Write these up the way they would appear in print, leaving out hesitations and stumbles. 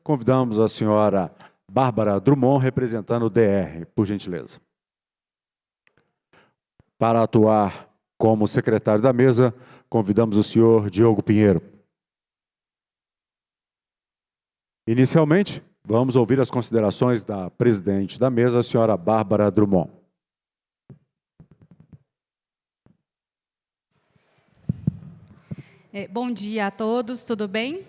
convidamos a senhora Bárbara Drummond, representando o DR, por gentileza. Para atuar como secretário da mesa, convidamos o senhor Diogo Pinheiro. Inicialmente, vamos ouvir as considerações da presidente da mesa, a senhora Bárbara Drummond. Bom dia a todos, tudo bem?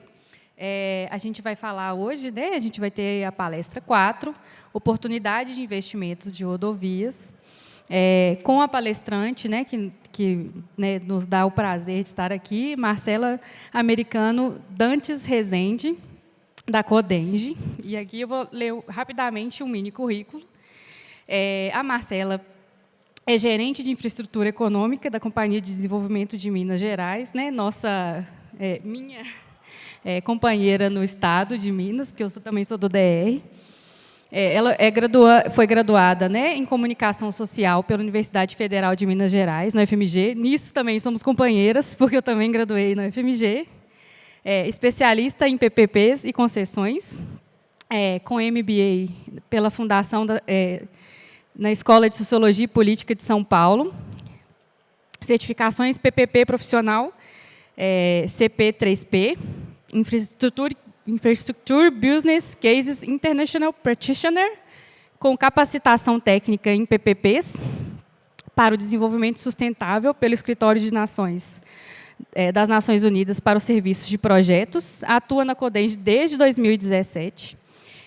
A gente vai falar hoje, né? A gente vai ter a palestra 4, Oportunidade de Investimentos de Rodovias, com a palestrante, né, que né, nos dá o prazer de estar aqui, Marcela Americano Dantes Rezende, da Codenge. E aqui eu vou ler rapidamente um mini currículo. A Marcela é gerente de infraestrutura econômica da Companhia de Desenvolvimento de Minas Gerais, né? Minha companheira no estado de Minas, porque eu também sou do DR. Ela foi graduada, né, em Comunicação Social pela Universidade Federal de Minas Gerais, na UFMG. Nisso também somos companheiras, porque eu também graduei na UFMG. Especialista em PPPs e concessões, com MBA pela Fundação na Escola de Sociologia e Política de São Paulo. Certificações PPP profissional, CP3P, Infrastructure Business Cases International Practitioner, com capacitação técnica em PPPs para o desenvolvimento sustentável pelo Escritório de Nações das Nações Unidas para os Serviços de Projetos. Atua na Codenge desde 2017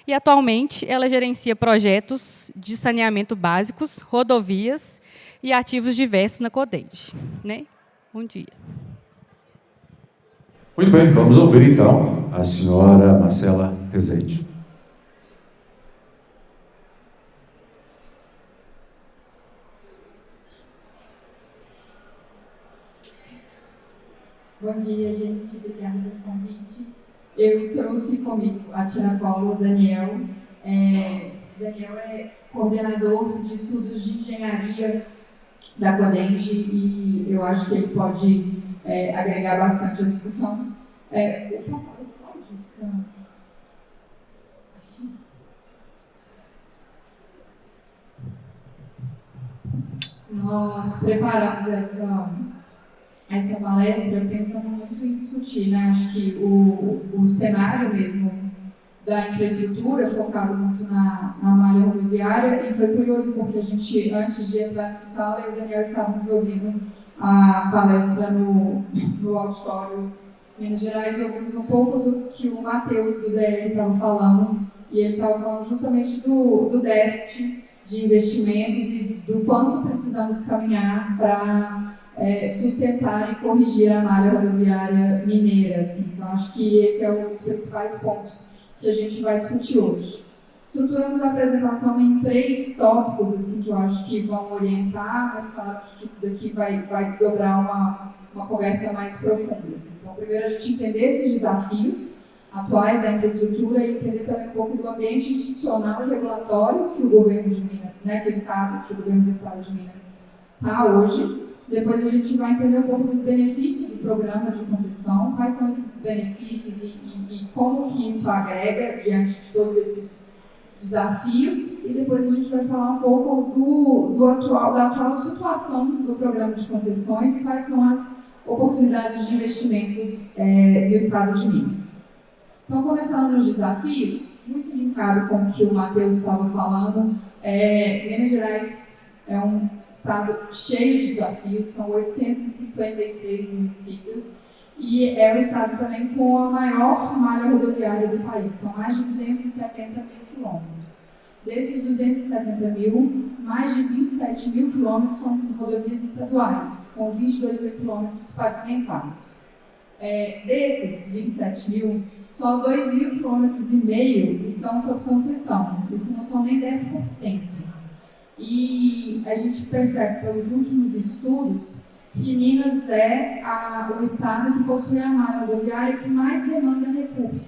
e, atualmente, ela gerencia projetos de saneamento básicos, rodovias e ativos diversos na Codenge. Né? Bom dia. Muito bem, vamos ouvir, então, a senhora Marcela Rezende. Bom dia, gente. Obrigada pelo convite. Eu trouxe comigo a tiracolo, o Daniel. Daniel é coordenador de estudos de engenharia da Codenge e eu acho que ele pode agregar bastante à discussão. Vou passar o slide. Nós preparamos essa palestra pensando muito em discutir, né? Acho que o cenário mesmo da infraestrutura, focado muito na malha rodoviária, e foi curioso porque a gente, antes de entrar nessa sala, eu e o Daniel estávamos ouvindo a palestra no auditório Minas Gerais e ouvimos um pouco do que o Matheus, do DR, estava falando, e ele estava falando justamente do déficit de investimentos e do quanto precisamos caminhar para sustentar e corrigir a malha rodoviária mineira. Assim. Então, acho que esse é um dos principais pontos que a gente vai discutir hoje. Estruturamos a apresentação em 3 tópicos, assim, que eu acho que vão orientar, mas, claro, acho que isso daqui vai desdobrar uma conversa mais profunda. Assim. Então, primeiro, a gente entender esses desafios atuais da infraestrutura e entender também um pouco do ambiente institucional e regulatório que o governo de Minas, né, que o governo do Estado de Minas está hoje. Depois a gente vai entender um pouco do benefício do programa de concessão, quais são esses benefícios e como que isso agrega diante de todos esses desafios. E depois a gente vai falar um pouco da atual situação do programa de concessões e quais são as oportunidades de investimentos do Estado de Minas. Então, começando nos desafios, muito linkado com o que o Matheus estava falando, Minas Gerais é um estado cheio de desafios, são 853 municípios, e é o estado também com a maior malha rodoviária do país, são mais de 270 mil quilômetros. Desses 270 mil, mais de 27 mil quilômetros são rodovias estaduais, com 22 mil quilômetros pavimentados. Desses 27 mil, só 2,5 quilômetros estão sob concessão, isso não são nem 10%. E a gente percebe pelos últimos estudos que Minas é o estado que possui a malha rodoviária que mais demanda recursos.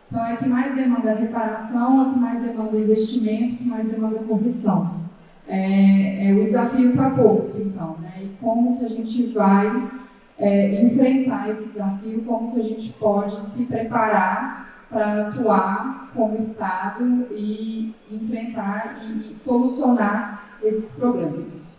Então, é que mais demanda reparação, é que mais demanda investimento, que mais demanda correção. O desafio está posto, então, né? E como que a gente vai enfrentar esse desafio, como que a gente pode se preparar para atuar como Estado e enfrentar e solucionar esses problemas.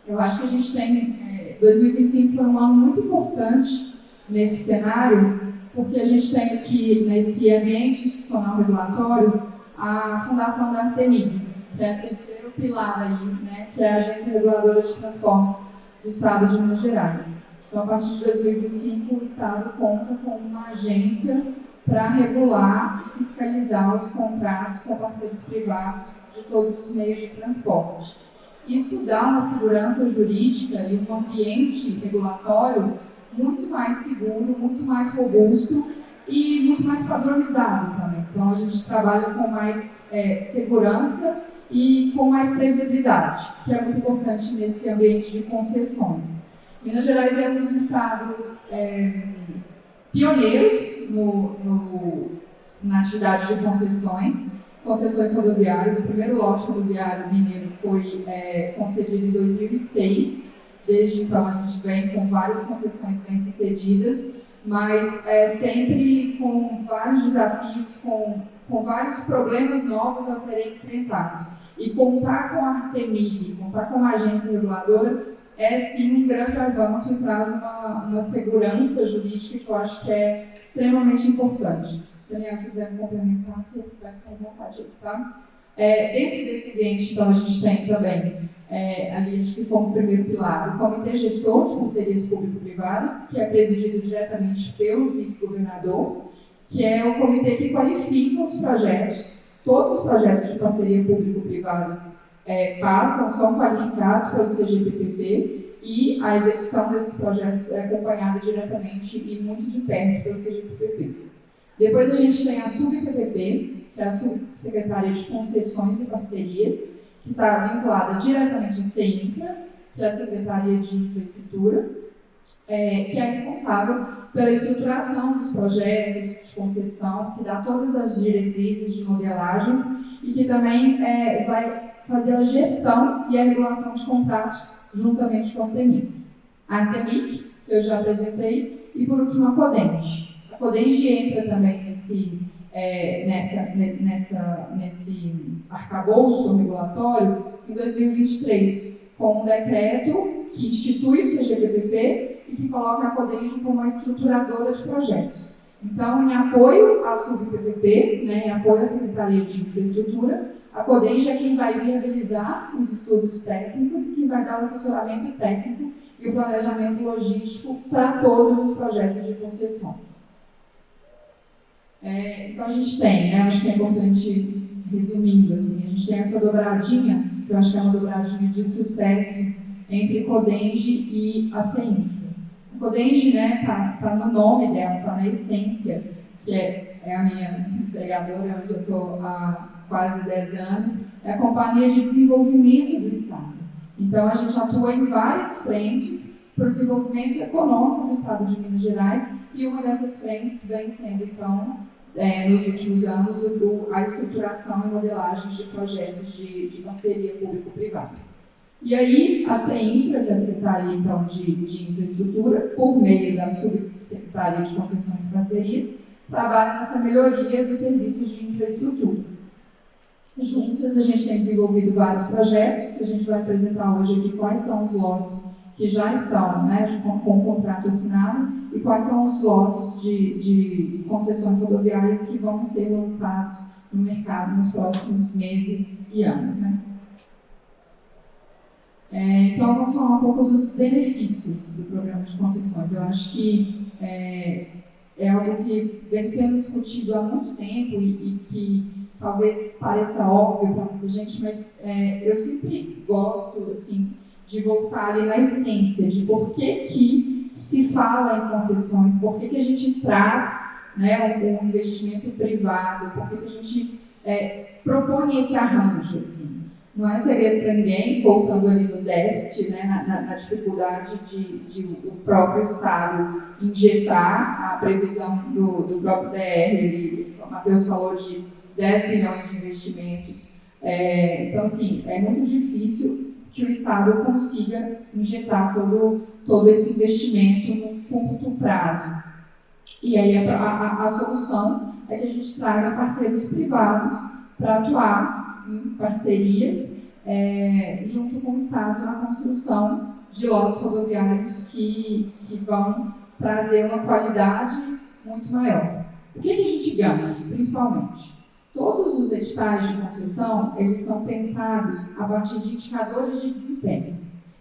Eu acho que a gente tem, 2025 foi um ano muito importante nesse cenário, porque a gente tem aqui, nesse ambiente institucional regulatório, a fundação da Artemig, que é o terceiro pilar aí, né, que é a Agência Reguladora de Transportes do Estado de Minas Gerais. Então, a partir de 2025, o Estado conta com uma agência para regular e fiscalizar os contratos com parceiros privados de todos os meios de transporte. Isso dá uma segurança jurídica e um ambiente regulatório muito mais seguro, muito mais robusto e muito mais padronizado também. Então, a gente trabalha com mais segurança e com mais previsibilidade, que é muito importante nesse ambiente de concessões. Minas Gerais é um dos estados pioneiros na atividade de concessões rodoviárias. O primeiro lote rodoviário mineiro foi concedido em 2006. Desde então, a gente vem com várias concessões bem-sucedidas, mas sempre com vários desafios, com vários problemas novos a serem enfrentados. E contar com a Artemig, contar com a agência reguladora, é sim um grande avanço e traz uma segurança jurídica que eu acho que é extremamente importante. Daniel, se quiser me complementar, você vai ficar à vontade, tá? Dentro desse ambiente, então, a gente tem também, ali, acho que como primeiro pilar, o Comitê Gestor de Parcerias Público-Privadas, que é presidido diretamente pelo vice-governador, que é o comitê que qualifica os projetos. Todos os projetos de parceria público-privadas são qualificados pelo CGPPP e a execução desses projetos é acompanhada diretamente e muito de perto pelo CGPPP. Depois a gente tem a SubPPP, que é a Subsecretaria de Concessões e Parcerias, que está vinculada diretamente à CEINFRA, que é a Secretaria de Infraestrutura, que é responsável pela estruturação dos projetos de concessão, que dá todas as diretrizes de modelagens e que também vai fazer a gestão e a regulação de contratos juntamente com a Artemig. A Artemig, que eu já apresentei, e por último a Codenge. A Codenge entra também nesse arcabouço regulatório em 2023, com um decreto que institui o CGPPP e que coloca a Codenge como uma estruturadora de projetos. Então, em apoio à SubPPP, em apoio à Secretaria de Infraestrutura, a Codenge é quem vai viabilizar os estudos técnicos e quem vai dar o assessoramento técnico e o planejamento logístico para todos os projetos de concessões. Então, a gente tem, acho que é importante, resumindo, assim, a gente tem essa dobradinha, que eu acho que é uma dobradinha de sucesso entre Codenge e a CEINFRA. A Codenge, tá no nome dela, está na essência, que é a minha empregadora, onde eu estou há quase 10 anos, é a Companhia de Desenvolvimento do Estado. Então, a gente atua em várias frentes para o desenvolvimento econômico do Estado de Minas Gerais, e uma dessas frentes vem sendo, então, nos últimos anos, a estruturação e modelagem de projetos de parceria público-privadas. E aí, a CEINFRA, que é a Secretaria, então, de Infraestrutura, por meio da Subsecretaria de Concessões e Parcerias, trabalha nessa melhoria dos serviços de infraestrutura. Juntas, a gente tem desenvolvido vários projetos, a gente vai apresentar hoje aqui quais são os lotes que já estão com o contrato assinado e quais são os lotes de concessões rodoviárias que vão ser lançados no mercado nos próximos meses e anos. Então, vamos falar um pouco dos benefícios do programa de concessões. Eu acho que é algo que vem sendo discutido há muito tempo e que talvez pareça óbvio para muita gente, mas eu sempre gosto, assim, de voltar ali na essência de por que se fala em concessões, por que a gente traz um investimento privado, por que a gente propõe esse arranjo, assim. Não é segredo para ninguém, voltando ali no déficit, na dificuldade de o próprio Estado injetar a previsão do próprio DR, o Matheus falou de 10 bilhões de investimentos. Então, assim, é muito difícil que o Estado consiga injetar todo esse investimento no curto prazo. E aí a solução é que a gente traga parceiros privados para atuar em parcerias junto com o Estado na construção de lotes rodoviários que vão trazer uma qualidade muito maior. O que a gente ganha, principalmente? Todos os editais de concessão, eles são pensados a partir de indicadores de desempenho.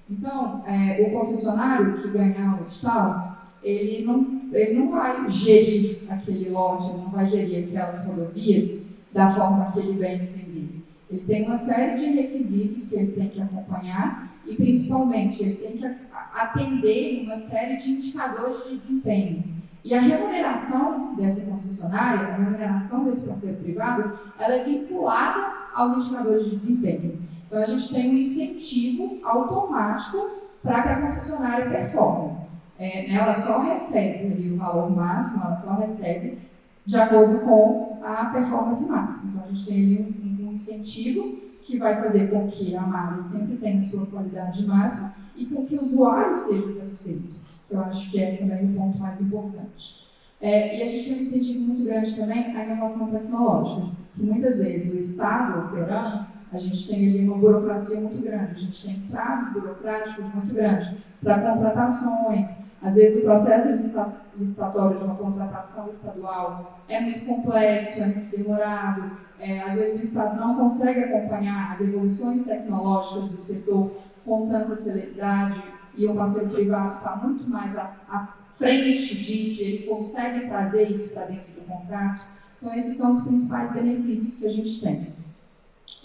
Então, o concessionário que ganhar o edital, ele não vai gerir aquele lote, ele não vai gerir aquelas rodovias da forma que ele bem entender. Ele tem uma série de requisitos que ele tem que acompanhar e, principalmente, ele tem que atender uma série de indicadores de desempenho. E a remuneração dessa concessionária, a remuneração desse parceiro privado, ela é vinculada aos indicadores de desempenho. Então, a gente tem um incentivo automático para que a concessionária performe. Ela só recebe ali o valor máximo, ela só recebe de acordo com a performance máxima. Então, a gente tem ali um incentivo que vai fazer com que a malha sempre tenha sua qualidade máxima e com que o usuário esteja satisfeito. Eu acho que é também o ponto mais importante. E a gente tem um incentivo muito grande também à inovação tecnológica, que muitas vezes o Estado operando, a gente tem ali uma burocracia muito grande, a gente tem entraves burocráticos muito grandes para contratações. Às vezes o processo licitatório de uma contratação estadual é muito complexo, é muito demorado. Às vezes o Estado não consegue acompanhar as evoluções tecnológicas do setor com tanta celeridade e o parceiro privado está muito mais à frente disso, e ele consegue trazer isso para dentro do contrato. Então, esses são os principais benefícios que a gente tem.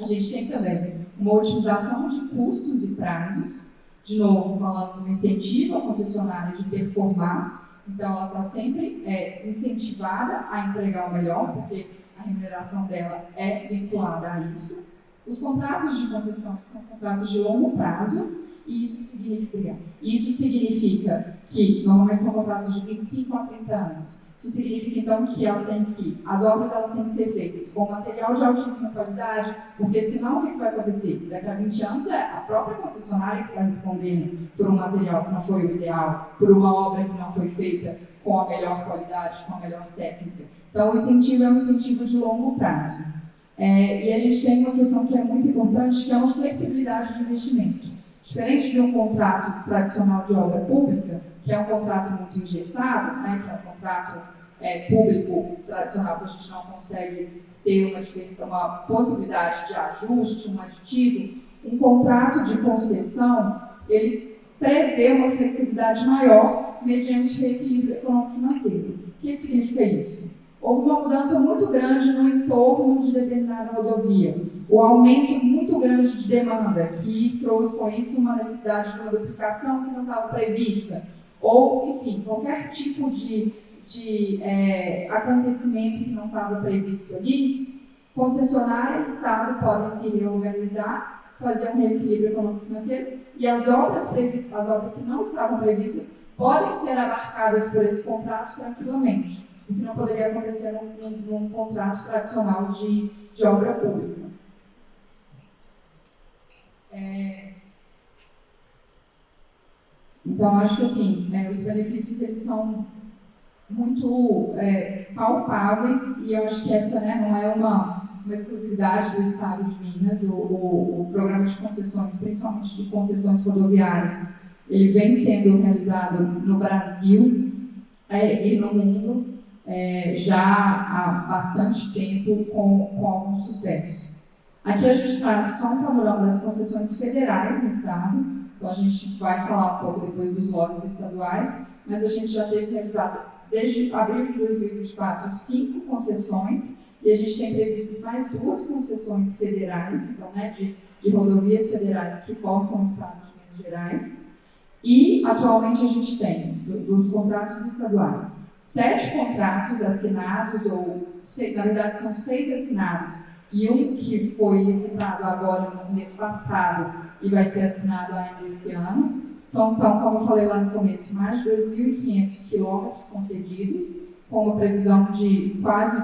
A gente tem também uma otimização de custos e prazos, de novo, falando no incentivo à concessionária de performar. Então, ela está sempre incentivada a entregar o melhor, porque a remuneração dela é vinculada a isso. Os contratos de concessão são contratos de longo prazo, e isso significa que, normalmente são contratos de 25 a 30 anos. Isso significa, então, que as obras elas têm que ser feitas com material de altíssima qualidade, porque senão o que vai acontecer? Daqui a 20 anos é a própria concessionária que está respondendo por um material que não foi o ideal, por uma obra que não foi feita com a melhor qualidade, com a melhor técnica. Então, o incentivo é um incentivo de longo prazo. E a gente tem uma questão que é muito importante, que é uma flexibilidade de investimento. Diferente de um contrato tradicional de obra pública, que é um contrato muito engessado, né, que é um contrato público tradicional que a gente não consegue ter uma possibilidade de ajuste, um aditivo, um contrato de concessão, ele prevê uma flexibilidade maior mediante reequilíbrio econômico-financeiro. O que significa isso? Houve uma mudança muito grande no entorno de determinada rodovia, o aumento muito grande de demanda, que trouxe com isso uma necessidade de uma duplicação que não estava prevista, ou, enfim, qualquer tipo de acontecimento que não estava previsto ali, concessionária e Estado podem se reorganizar, fazer um reequilíbrio econômico-financeiro, e as obras que não estavam previstas, podem ser abarcadas por esse contrato tranquilamente, o que não poderia acontecer num contrato tradicional de obra pública. Então, acho que assim, os benefícios eles são muito palpáveis, e eu acho que essa não é uma exclusividade do Estado de Minas. O programa de concessões, principalmente de concessões rodoviárias, ele vem sendo realizado no Brasil e no mundo já há bastante tempo com algum sucesso. Aqui a gente traz só um panorama das concessões federais no Estado, então a gente vai falar um pouco depois dos lotes estaduais, mas a gente já teve realizado, desde abril de 2024, 5 concessões, e a gente tem previstas mais 2 concessões federais, então, de rodovias federais que cortam o Estado de Minas Gerais, e atualmente a gente tem, dos contratos estaduais, 7 contratos assinados, na verdade são 6 assinados, e um que foi licitado agora no mês passado e vai ser assinado ainda esse ano. São, então, como eu falei lá no começo, mais de 2.500 quilômetros concedidos, com uma previsão de quase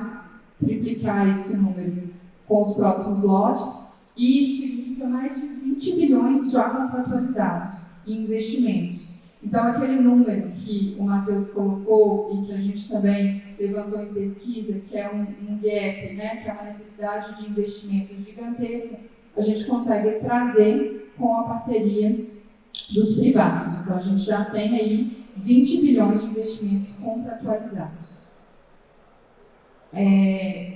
triplicar esse número com os próximos lotes, e isso significa mais de 20 bilhões já contratualizados em investimentos. Então, aquele número que o Matheus colocou e que a gente também levantou em pesquisa, que é um gap, né, que é uma necessidade de investimento gigantesca, a gente consegue trazer com a parceria dos privados. Então, a gente já tem aí 20 bilhões de investimentos contratualizados.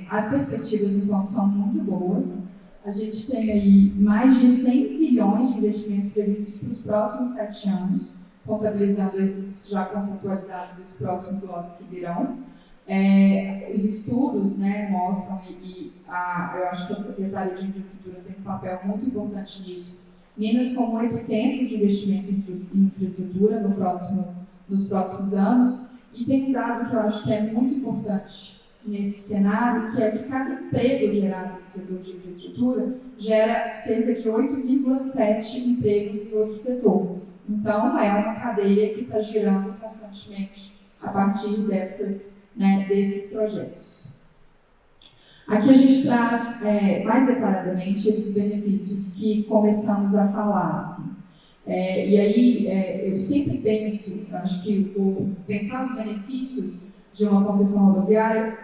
As perspectivas, então, são muito boas. A gente tem aí mais de 100 bilhões de investimentos previstos para os próximos 7 anos, contabilizando esses já contratualizados e os próximos lotes que virão. Os estudos, né, mostram, eu acho que a Secretaria de Infraestrutura tem um papel muito importante nisso, Minas como epicentro de investimento em infraestrutura nos próximos anos, e tem um dado que eu acho que é muito importante nesse cenário, que é que cada emprego gerado no setor de infraestrutura gera cerca de 8,7 empregos em outro setor. Então, é uma cadeia que está girando constantemente a partir desses projetos. Aqui a gente traz mais detalhadamente esses benefícios que começamos a falar. Assim. E aí, eu sempre penso, acho que pensar os benefícios de uma concessão rodoviária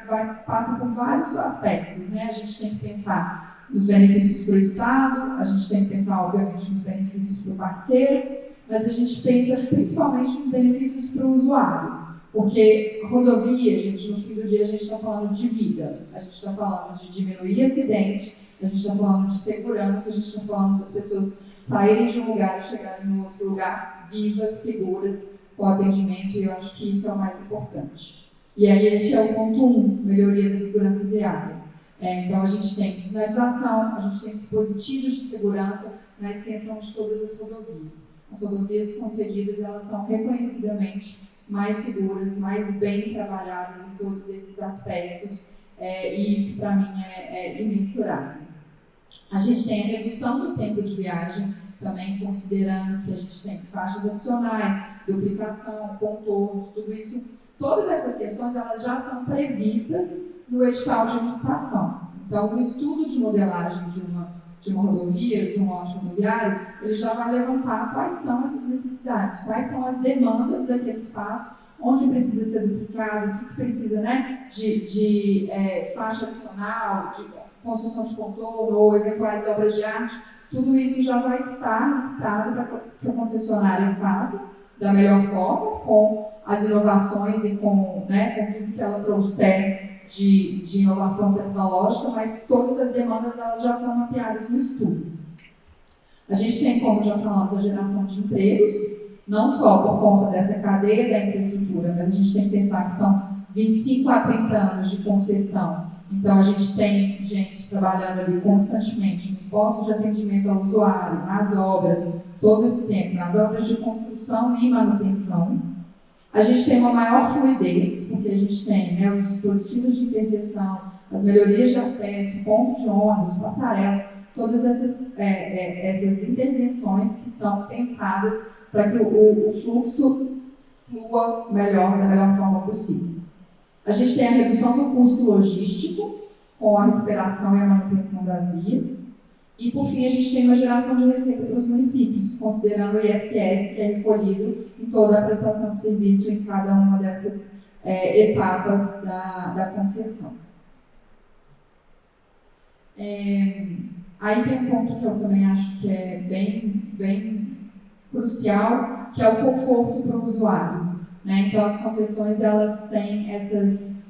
passa por vários aspectos. Né? A gente tem que pensar nos benefícios para o Estado, a gente tem que pensar, obviamente, nos benefícios para o parceiro, mas a gente pensa principalmente nos benefícios para o usuário. Porque rodovia, gente, no fim do dia, a gente está falando de vida, a gente está falando de diminuir acidente, a gente está falando de segurança, a gente está falando das pessoas saírem de um lugar e chegarem em outro lugar vivas, seguras, com atendimento, e eu acho que isso é o mais importante. E aí, esse é o ponto 1, melhoria da segurança viária. Então, a gente tem sinalização, a gente tem dispositivos de segurança na extensão de todas as rodovias. As rodovias concedidas, elas são reconhecidamente mais seguras, mais bem trabalhadas em todos esses aspectos, e isso, para mim, é imensurável. A gente tem a redução do tempo de viagem, também considerando que a gente tem faixas adicionais, duplicação, contornos, tudo isso. Todas essas questões, elas já são previstas no edital de licitação. Então, o estudo de modelagem de uma rodovia, de um lote rodoviário, ele já vai levantar quais são essas necessidades, quais são as demandas daquele espaço, onde precisa ser duplicado, o que precisa, né, de faixa adicional, de construção de contorno ou eventuais obras de arte. Tudo isso já vai estar listado para que a concessionária faça da melhor forma, com as inovações e com tudo que ela trouxer de inovação tecnológica, mas todas as demandas elas já são mapeadas no estudo. A gente tem, como já falamos, a geração de empregos, não só por conta dessa cadeia da infraestrutura, mas a gente tem que pensar que são 25 a 30 anos de concessão. Então, a gente tem gente trabalhando ali constantemente nos postos de atendimento ao usuário, nas obras, todo esse tempo, nas obras de construção e manutenção. A gente tem uma maior fluidez, porque a gente tem os dispositivos de interseção, as melhorias de acesso, ponto de ônibus, passarelas, todas essas intervenções que são pensadas para que o fluxo flua melhor, da melhor forma possível. A gente tem a redução do custo logístico, com a recuperação e a manutenção das vias. E, por fim, a gente tem uma geração de receita para os municípios, considerando o ISS, que é recolhido em toda a prestação de serviço em cada uma dessas etapas da concessão. Aí tem um ponto que eu também acho que é bem crucial, que é o conforto para o usuário. Né? Então, as concessões elas têm esses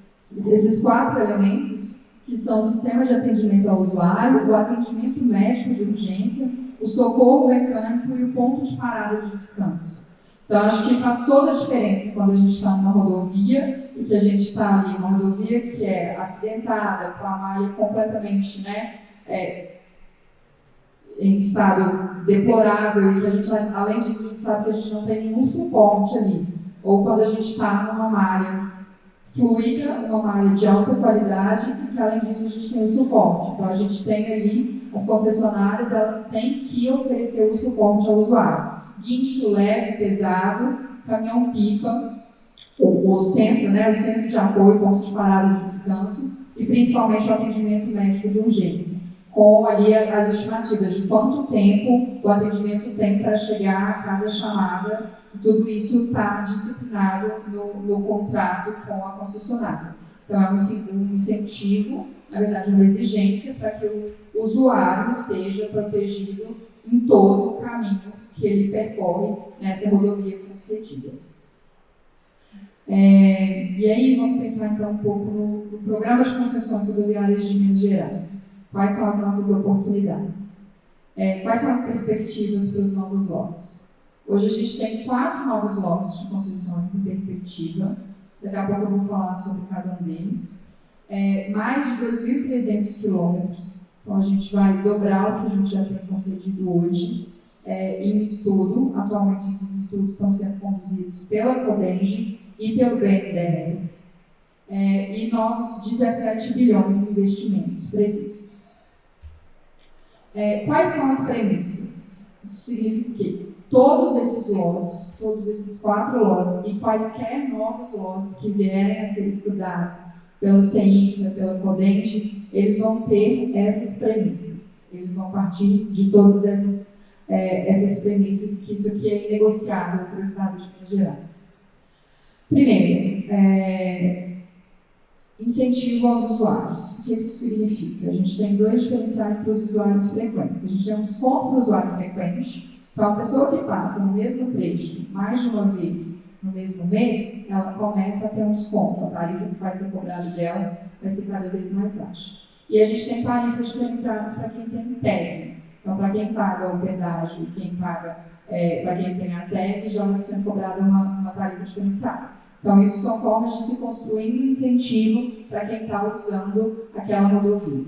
4 elementos, que são o sistema de atendimento ao usuário, o atendimento médico de urgência, o socorro mecânico e o ponto de parada de descanso. Então, acho que faz toda a diferença quando a gente está numa rodovia e que a gente está ali, uma rodovia que é acidentada, com a malha completamente em estado deplorável e que a gente, além disso, a gente sabe que a gente não tem nenhum suporte ali. Ou quando a gente está numa malha fluida, uma malha de alta qualidade e que, além disso, a gente tem o suporte. Então, a gente tem ali, as concessionárias, elas têm que oferecer o suporte ao usuário. Guincho leve, pesado, caminhão-pipa, o centro, o centro de apoio, ponto de parada de descanso e, principalmente, o atendimento médico de urgência, com ali as estimativas de quanto tempo o atendimento tem para chegar a cada chamada Tudo isso está disciplinado no contrato com a concessionária. Então, é um incentivo, na verdade, uma exigência para que o usuário esteja protegido em todo o caminho que ele percorre nessa rodovia concedida. E aí, vamos pensar então um pouco no Programa de Concessões Rodoviárias de Minas Gerais. Quais são as nossas oportunidades? Quais são as perspectivas para os novos lotes? Hoje a gente tem 4 novos lotes de concessões em perspectiva. Daqui a pouco eu vou falar sobre cada um deles. Mais de 2.300 quilômetros. Então, a gente vai dobrar o que a gente já tem concedido hoje em estudo. Atualmente, esses estudos estão sendo conduzidos pela CODENGE e pelo BNDES. E novos 17 bilhões de investimentos previstos. Quais são as premissas? Isso significa o quê? Todos esses lotes, todos esses 4 lotes e quaisquer novos lotes que vierem a ser estudados pela CEINFRA, pela CODENGE, eles vão ter essas premissas. Eles vão partir de todas essas premissas, que isso aqui é inegociável para o Estado de Minas Gerais. Primeiro, incentivo aos usuários. O que isso significa? A gente tem 2 diferenciais para os usuários frequentes. A gente tem um desconto para o usuário frequente. Então, a pessoa que passa no mesmo trecho mais de uma vez no mesmo mês, ela começa a ter um desconto. A tarifa que vai ser cobrada dela vai ser cada vez mais baixa. E a gente tem tarifas diferenciadas para quem tem tag. Então, para quem paga o pedágio e para quem tem a tag, já vai sendo cobrada uma tarifa diferenciada. Então, isso são formas de se construir um incentivo para quem está usando aquela rodovia.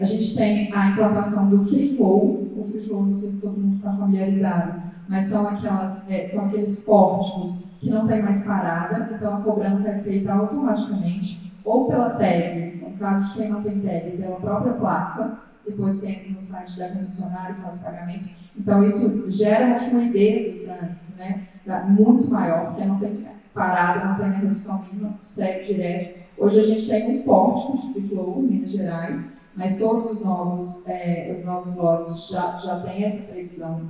A gente tem a implantação do Free Flow. O Free Flow, não sei se todo mundo está familiarizado, mas são aqueles pórticos que não tem mais parada, então a cobrança é feita automaticamente, ou pela tag, no caso de quem não tem tag, pela própria placa, depois você entra no site da concessionária e faz o pagamento. Então, isso gera uma fluidez do trânsito, né? Muito maior, porque não tem parada, não tem redução mínima, segue direto. Hoje a gente tem um pórtico de Free Flow em Minas Gerais, mas todos os novos lotes já têm essa previsão.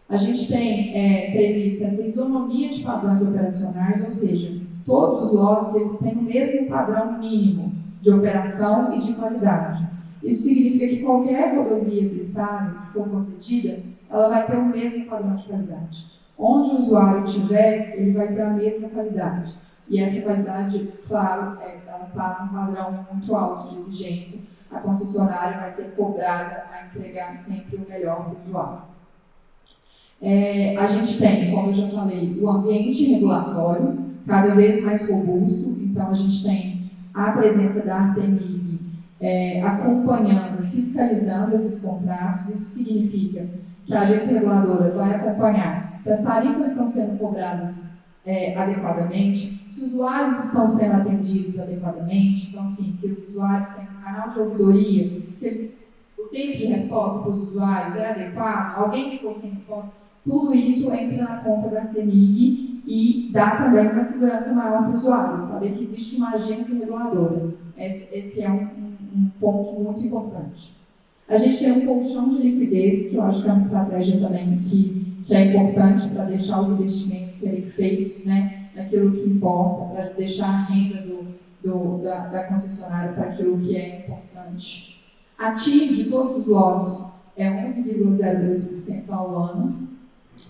A gente tem previsto essa isonomia de padrões operacionais, ou seja, todos os lotes eles têm o mesmo padrão mínimo de operação e de qualidade. Isso significa que qualquer rodovia do Estado que for concedida, ela vai ter o mesmo padrão de qualidade. Onde o usuário estiver, ele vai ter a mesma qualidade. E essa qualidade, claro, ela está num padrão muito alto de exigência. A concessionária vai ser cobrada a entregar sempre o melhor para o usuário. A gente tem, como eu já falei, o ambiente regulatório cada vez mais robusto. Então, a gente tem a presença da Artemig acompanhando, fiscalizando esses contratos. Isso significa que a agência reguladora vai acompanhar se as tarifas estão sendo cobradas adequadamente, se os usuários estão sendo atendidos adequadamente. Então, assim, se os usuários têm um canal de ouvidoria, o tempo de resposta para os usuários é adequado, alguém ficou sem resposta, tudo isso entra na conta da Artemig e dá também uma segurança maior para o usuário, saber que existe uma agência reguladora. Esse é um ponto muito importante. A gente tem um colchão de liquidez, que eu acho que é uma estratégia também que é importante para deixar os investimentos serem feitos, né, naquilo que importa, para deixar a renda da concessionária para aquilo que é importante. A TIR de todos os lotes é 11,02% ao ano.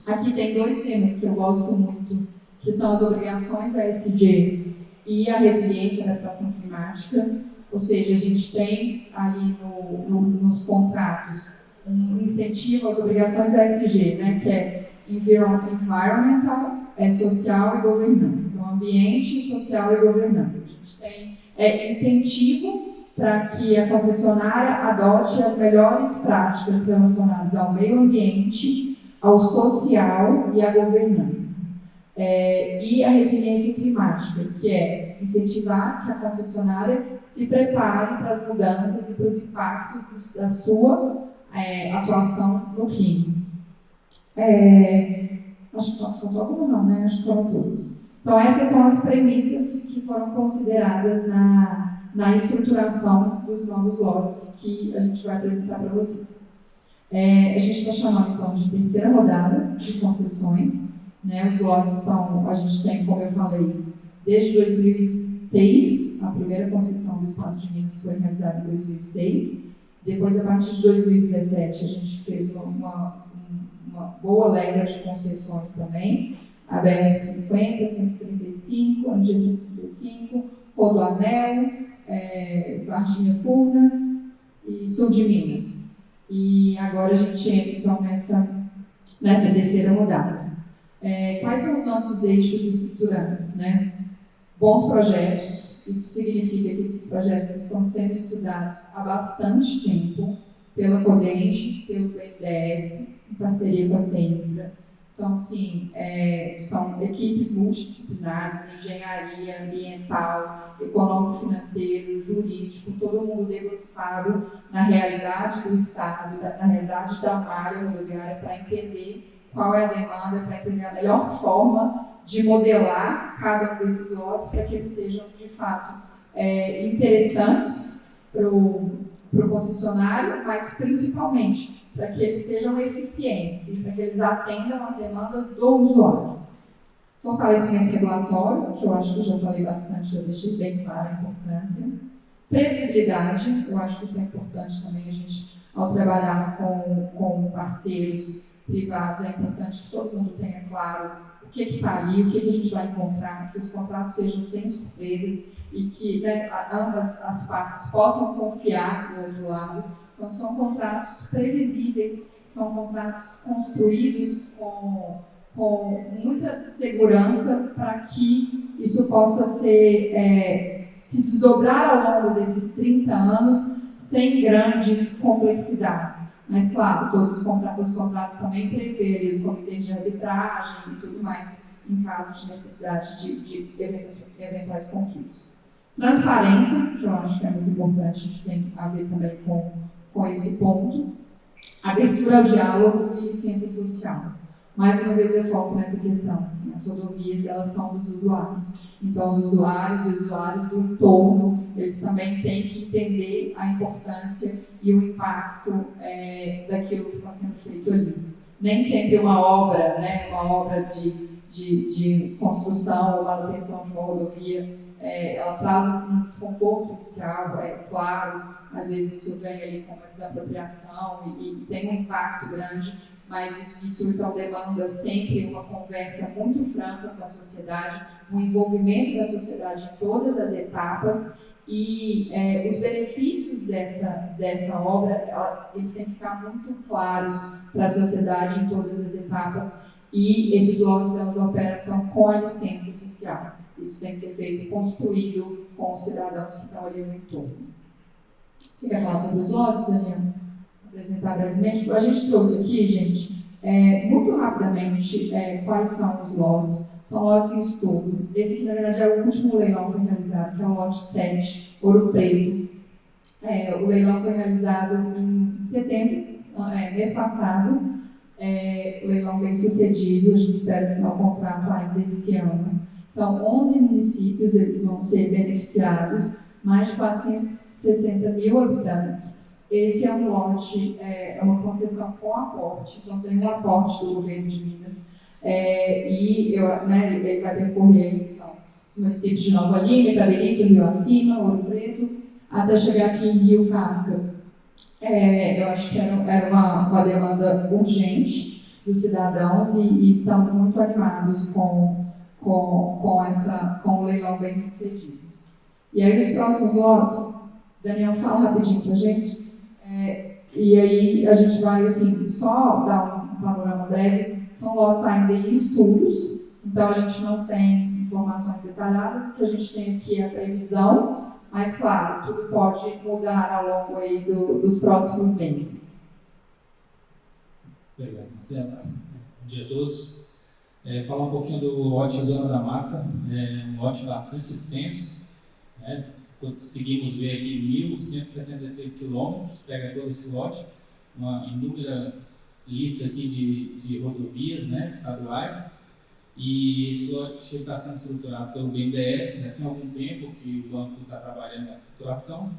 Aqui tem 2 temas que eu gosto muito, que são as obrigações ESG e a resiliência e adaptação climática. Ou seja, a gente tem ali nos contratos um incentivo às obrigações ESG, né, que é environmental, social e governança. Então, ambiente, social e governança. A gente tem incentivo para que a concessionária adote as melhores práticas relacionadas ao meio ambiente, ao social e à governança. E a resiliência climática, que é incentivar que a concessionária se prepare para as mudanças e para os impactos da sua atuação no clima. Acho que faltou alguma não, né? Acho que foram todas. Então, essas são as premissas que foram consideradas na estruturação dos novos lotes que a gente vai apresentar para vocês. A gente está chamando, então, de terceira rodada de concessões, né? Os lotes estão, a gente tem, como eu falei, desde 2006, a primeira concessão do Estado de Minas foi realizada em 2006. Depois, a partir de 2017, a gente fez uma boa leva de concessões também. A BR-50, 135, a MG-135, Rodoanel, Varginha Furnas e Sul de Minas. E agora a gente entra, então, nessa terceira rodada. Quais são os nossos eixos estruturantes, né? Bons projetos, isso significa que esses projetos estão sendo estudados há bastante tempo pela CODENGE, pelo BNDES, em parceria com a CEINFRA. Então, assim, são equipes multidisciplinares, engenharia ambiental, econômico-financeiro, jurídico, todo mundo debruçado na realidade do Estado, na realidade da malha rodoviária, para entender qual é a demanda, para entender a melhor forma de modelar cada um desses lotes para que eles sejam, de fato, interessantes para o concessionário, mas principalmente para que eles sejam eficientes e para que eles atendam às demandas do usuário. Fortalecimento regulatório, que eu acho que eu já falei bastante, já deixei bem clara a importância. Previsibilidade, eu acho que isso é importante também, a gente, ao trabalhar com parceiros privados, é importante que todo mundo tenha claro o que está ali, o que a gente vai encontrar, que os contratos sejam sem surpresas e que, né, ambas as partes possam confiar do outro lado. Então, são contratos previsíveis, são contratos construídos com muita segurança para que isso possa se desdobrar ao longo desses 30 anos sem grandes complexidades. Mas, claro, todos os contratos também prevêem os comitês de arbitragem e tudo mais, em caso de necessidade de eventuais conflitos. Transparência, que eu acho que é muito importante, que tem a ver também com esse ponto. Abertura ao diálogo e ciência social. Mais uma vez eu foco nessa questão, assim, as rodovias, elas são dos usuários. Então, os usuários e usuários do entorno, eles também têm que entender a importância e o impacto daquilo que está sendo feito ali. Nem sempre uma obra, né, uma obra de construção ou manutenção de uma rodovia, ela traz um desconforto inicial, claro, às vezes isso vem ali com uma desapropriação e tem um impacto grande, mas isso então demanda sempre uma conversa muito franca com a sociedade, um envolvimento da sociedade em todas as etapas e os benefícios dessa obra, eles têm que ficar muito claros para a sociedade em todas as etapas e esses lotes, elas operam então com a licença social. Isso tem que ser feito, construído com os cidadãos que estão ali no entorno. Você quer falar sobre os lotes, Daniel? Apresentar brevemente. A gente trouxe aqui, gente, muito rapidamente, quais são os lotes. São lotes em estudo. Esse aqui, na verdade, é o último leilão que foi realizado, que é o lote 7, Ouro Preto. O leilão foi realizado em setembro, mês passado. O leilão bem sucedido, a gente espera assinar o contrato ainda esse ano. Então, 11 municípios eles vão ser beneficiados, mais de 460 mil habitantes. Esse é um lote, uma concessão com aporte, então tem um aporte do governo de Minas, ele vai percorrer então, os municípios de Nova Lima, Itabirito, Rio Acima, Ouro Preto, até chegar aqui em Rio Casca. Eu acho que era uma demanda urgente dos cidadãos e estamos muito animados com o leilão bem sucedido. E aí os próximos lotes, Daniel, fala rapidinho para a gente, e aí a gente vai assim, só dar um panorama breve, são lotes ainda em estudos, então a gente não tem informações detalhadas, o que a gente tem aqui é a previsão, mas claro, tudo pode mudar ao longo aí dos próximos meses. Obrigado, Marcela. Bom dia a todos. Falar um pouquinho do lote Zona da Mata, um lote bastante extenso, né? Conseguimos ver aqui 1.176 quilômetros, pega todo esse lote, uma inúmera lista aqui de rodovias, né, estaduais, e esse lote está sendo estruturado pelo BNDES, já tem algum tempo que o banco está trabalhando na estruturação,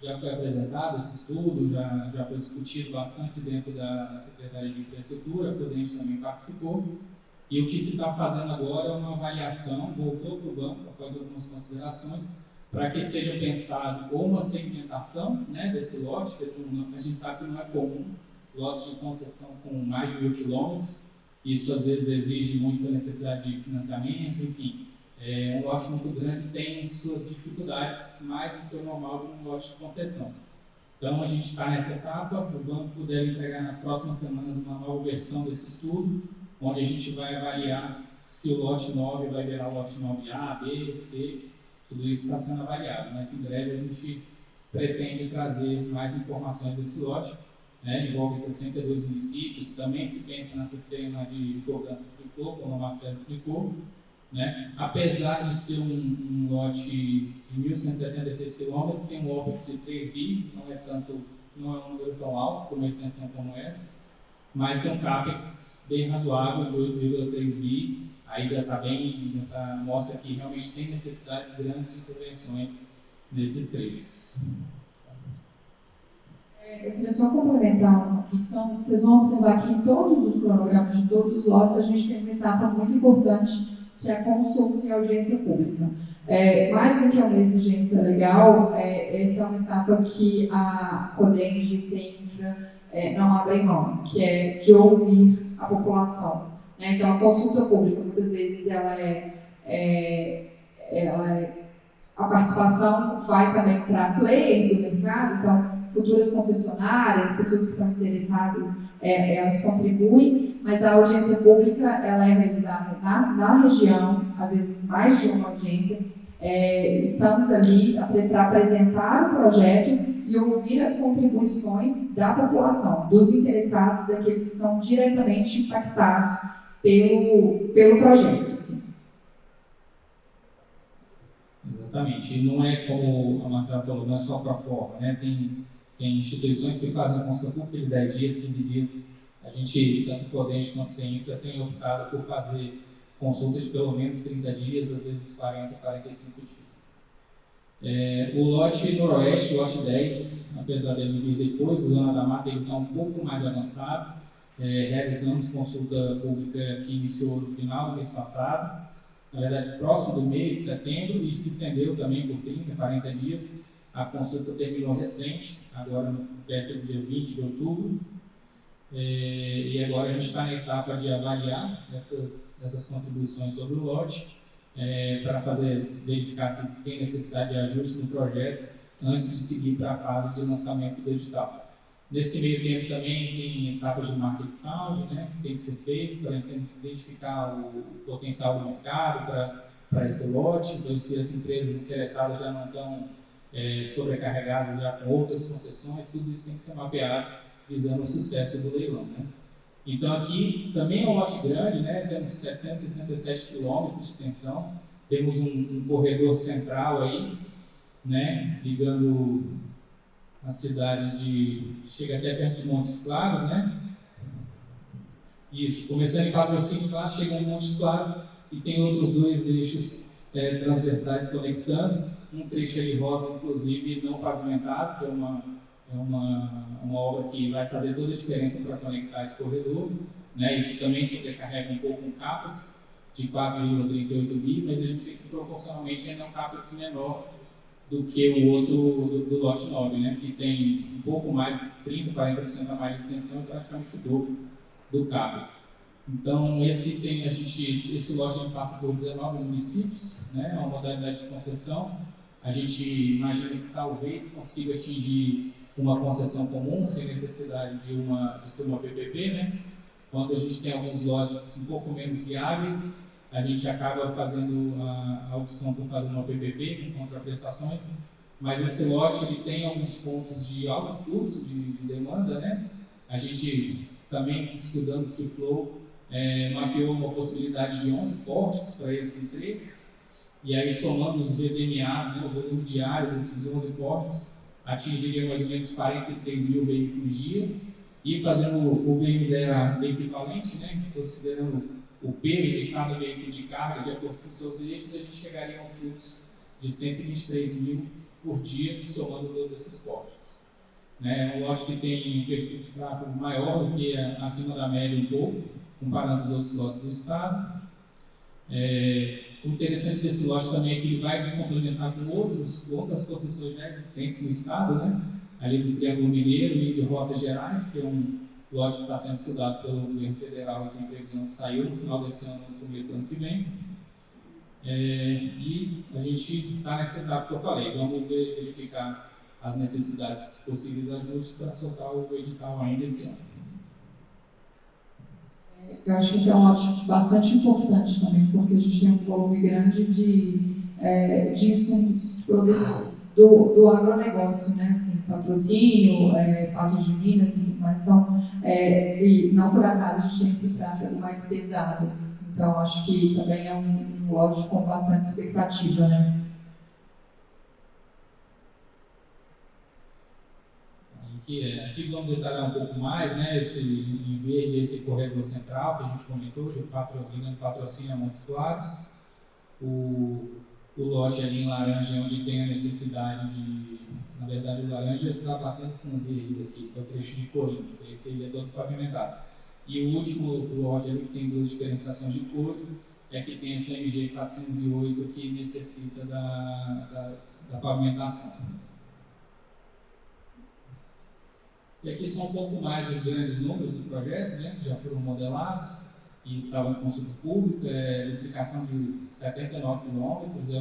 já foi apresentado esse estudo, já foi discutido bastante dentro da Secretaria de Infraestrutura, a Prudente também participou, e o que se está fazendo agora é uma avaliação, voltou para o banco após algumas considerações, para que seja pensado ou uma segmentação, né, desse lote, que a gente sabe que não é comum, lotes de concessão com mais de 1.000 quilômetros, isso às vezes exige muita necessidade de financiamento, enfim. Um lote muito grande tem suas dificuldades mais do que o normal de um lote de concessão. Então, a gente está nessa etapa, o banco deve entregar nas próximas semanas uma nova versão desse estudo, onde a gente vai avaliar se o lote 9 vai virar lote 9A, B, C, tudo isso está sendo avaliado, mas em breve a gente pretende trazer mais informações desse lote, né? Envolve 62 municípios, também se pensa no sistema de cobrança free flow, como o Marcelo explicou, né? Apesar de ser um lote de 1.176 km, tem um OPEX de 3 bi, não é um número tão alto como uma extensão como essa, mas tem um CAPEX bem razoável de 8,3 bi, aí mostra que realmente tem necessidades grandes de intervenções nesses trechos. Eu queria só complementar uma questão. Vocês vão observar que em todos os cronogramas de todos os lotes a gente tem uma etapa muito importante, que é a consulta e a audiência pública. Mais do que uma exigência legal, essa é uma etapa que a CODEM, GC Infra não abre mão, que é de ouvir a população. Né? Então, a consulta pública, muitas vezes, a participação vai também para players do mercado, então, futuras concessionárias, pessoas que estão interessadas, elas contribuem, mas a audiência pública ela é realizada na região, às vezes mais de uma audiência. Estamos ali para apresentar o projeto e ouvir as contribuições da população, dos interessados, daqueles que são diretamente impactados pelo projeto. Assim. Exatamente, e não é como a Marcela falou, não é só para fora, né? Tem instituições que fazem consulta pública de 10 dias, 15 dias. A gente, tanto o Prudente quanto o CEINFRA, tem optado por fazer consultas de pelo menos 30 dias, às vezes 40, 45 dias. O lote noroeste, o lote 10, apesar dele vir depois do Zona da Mata, ele está um pouco mais avançado. Realizamos consulta pública que iniciou no final do mês passado, na verdade próximo do mês de setembro, e se estendeu também por 30, 40 dias. A consulta terminou recente, agora perto do dia 20 de outubro, e agora a gente está na etapa de avaliar essas contribuições sobre o lote, para verificar se tem necessidade de ajuste no projeto antes de seguir para a fase de lançamento do edital. Nesse meio tempo também tem etapas de market sound, né, que tem que ser feito para identificar o potencial do mercado para esse lote. Então, se as empresas interessadas já não estão sobrecarregadas já com outras concessões, tudo isso tem que ser mapeado visando o sucesso do leilão, né? Então aqui também é um lote grande, né? Temos 767 quilômetros de extensão, temos um corredor central aí, né? Ligando a cidade chega até perto de Montes Claros, né? Isso, começando em Patrocínio lá, chegando em Montes Claros e tem outros 2 eixos transversais conectando. Um trecho ali rosa, inclusive, não pavimentado, que é uma obra que vai fazer toda a diferença para conectar esse corredor. Né? Isso também sobrecarrega um pouco um CAPEX de 4,38 bi, mas a gente vê que proporcionalmente ainda é um CAPEX menor do que o outro do lote 9, né? Que tem um pouco mais, 30%, 40% a mais de extensão e praticamente o dobro do CAPEX. Então, esse lote passa por 19 municípios, né? É uma modalidade de concessão. A gente imagina que talvez consiga atingir uma concessão comum, sem necessidade de ser uma PPP, né? Quando a gente tem alguns lotes um pouco menos viáveis, a gente acaba fazendo a opção por fazer uma PPP com contraprestações, mas esse lote ele tem alguns pontos de alto fluxo de demanda, né? A gente também, estudando o Free Flow, mapeou uma possibilidade de 11 portos para esse trecho, e aí somando os VDMAs, né, o volume diário desses 11 portos, atingiria mais ou menos 43 mil veículos dia, e fazendo o VMDA equivalente, né, considerando o peso de cada veículo de carga de acordo com seus eixos, a gente chegaria a um fluxo de 123 mil por dia, somando todos esses portos. É um lote que tem um perfil de tráfego maior do que acima da média um pouco, comparando os outros lotes do estado. O interessante desse lote também é que ele vai se complementar com outras concessões já existentes no estado, né? Ali do Triângulo Mineiro e de Rotas Gerais, que é um lote que está sendo estudado pelo governo federal e tem previsão de sair no final desse ano, no começo do ano que vem. E a gente está nessa etapa que eu falei, vamos verificar as necessidades possíveis de ajustes para soltar o edital ainda esse ano. Eu acho que isso é um lote bastante importante também, porque a gente tem um volume grande de insumos, de produtos do agronegócio, né? Assim, patrocínio, Patos de Minas e tudo mais. Então, e não por acaso a gente tem esse tráfego mais pesado. Então, acho que também é um lote com bastante expectativa, né? Aqui vamos detalhar um pouco mais, né? Em verde, esse corredor central que a gente comentou, de patrocínio a Montes Claros. O lote ali em laranja, onde tem a necessidade de... Na verdade, o laranja está batendo com o verde daqui, que é o trecho de Corinto. Esse aí é todo pavimentado. E o último lote ali, que tem duas diferenciações de cores, é que tem essa MG 408 que necessita da pavimentação. E aqui são um pouco mais os grandes números do projeto, né, que já foram modelados e estavam em consulta pública. Duplicação de 79 quilômetros,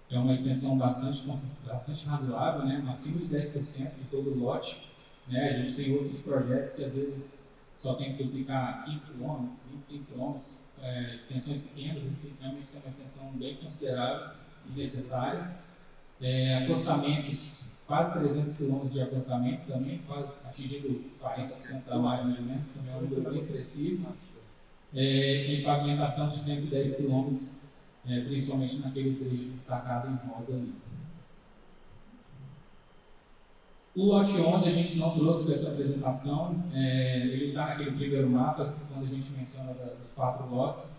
é uma extensão bastante razoável, né, acima de 10% de todo o lote. Né. A gente tem outros projetos que às vezes só tem que duplicar 15 quilômetros, 25 quilômetros, extensões pequenas. Esse realmente é uma extensão bem considerável e necessária. Acostamentos, quase 300 quilômetros de acostamentos também, quase atingindo 40% da malha mais ou menos, também é um número bem expressivo. E pavimentação de 110 quilômetros, principalmente naquele trecho destacado em rosa ali. O lote 11 a gente não trouxe para essa apresentação, ele está naquele primeiro mapa, quando a gente menciona dos 4 lotes,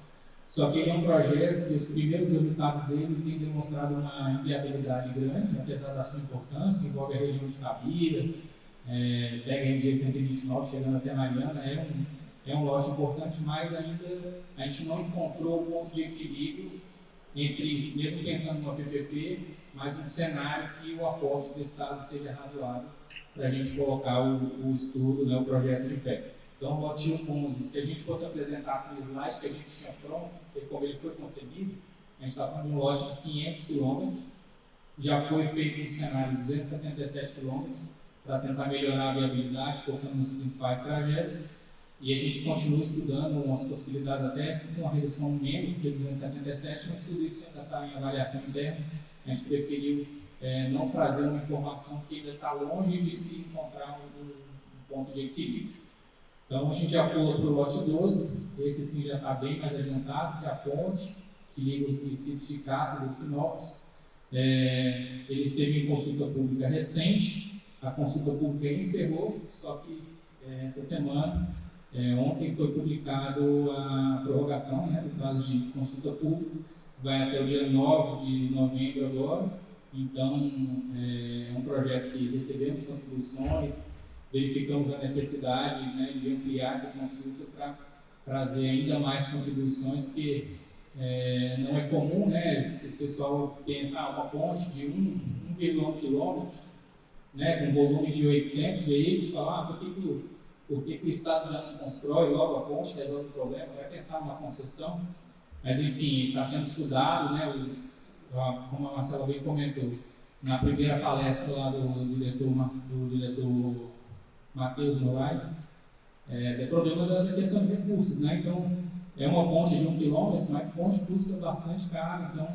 só que ele é um projeto que os primeiros resultados dele têm demonstrado uma inviabilidade grande, apesar da sua importância, envolve a região de Tabira, pega a MG 129, chegando até Mariana, é um lote importante, mas ainda a gente não encontrou o ponto de equilíbrio entre, mesmo pensando no PPP, mas um cenário que o aporte do Estado seja razoável para a gente colocar o estudo, né, o projeto de pé. Então, o lote 11, se a gente fosse apresentar com o slide que a gente tinha pronto, como ele foi concebido, a gente está falando de um lote de 500 km, já foi feito um cenário de 277 km para tentar melhorar a viabilidade, focando nos principais trajetos, e a gente continua estudando umas possibilidades até com uma redução menos do que 277, mas tudo isso ainda está em avaliação interna. A gente preferiu não trazer uma informação que ainda está longe de se encontrar um ponto de equilíbrio. Então, a gente já pula para o lote 12, esse sim já está bem mais adiantado, que é a ponte, que liga os municípios de Cáceres e Delfinópolis. Ele esteve em consulta pública recente, a consulta pública encerrou, só que essa semana, ontem foi publicado a prorrogação, né, do prazo de consulta pública, vai até o dia 9 de novembro agora. Então, é um projeto que recebemos contribuições, verificamos a necessidade, né, de ampliar essa consulta para trazer ainda mais contribuições, porque não é comum, né, o pessoal pensar uma ponte de 1,1 km, né, com volume de 800 veículos, falar por que o Estado já não constrói logo a ponte, resolve o problema, vai pensar numa concessão, mas enfim, está sendo estudado, né, como a Marcela bem comentou, na primeira palestra lá do diretor Matheus Moraes, é problema da questão de recursos, né? Então, é uma ponte de 1 km, mas ponte custa bastante caro, então